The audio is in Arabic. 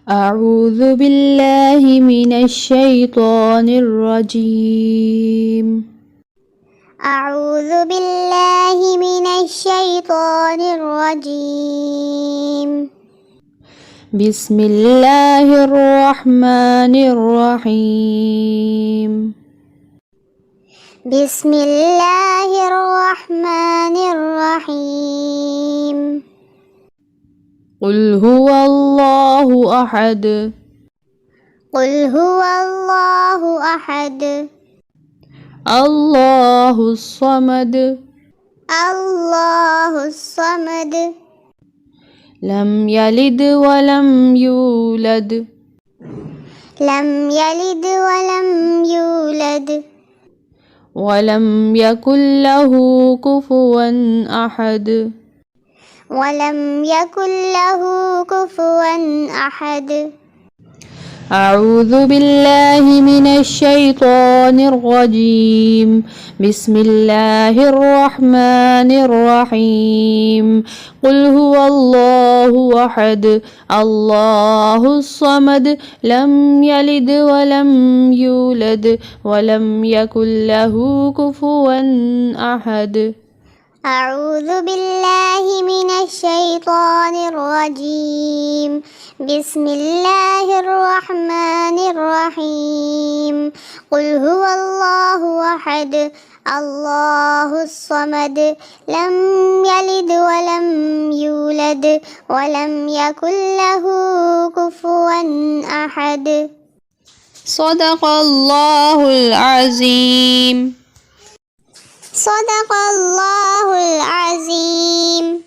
أعوذ بالله من الشيطان الرجيم. أعوذ بالله من الشيطان الرجيم. بسم الله الرحمن الرحيم. بسم الله الرحمن الرحيم. قل هو الله أحد. قل هو الله أحد. الله الصمد. الله الصمد. لم يلد ولم يولد. لم يلد ولم يولد. ولم يكن له كفوا أحد. ولم يكن له كفوا أحد. أعوذ بالله من الشيطان الرجيم. بسم الله الرحمن الرحيم. قل هو الله أحد. الله الصمد. لم يلد ولم يولد. ولم يكن له كفوا أحد. أعوذ بالله من الشيطان الرجيم. بسم الله الرحمن الرحيم. قل هو الله أحد. الله الصمد. لم يلد ولم يولد. ولم يكن له كفوا أحد. صدق الله العظيم. صدق الله العظيم.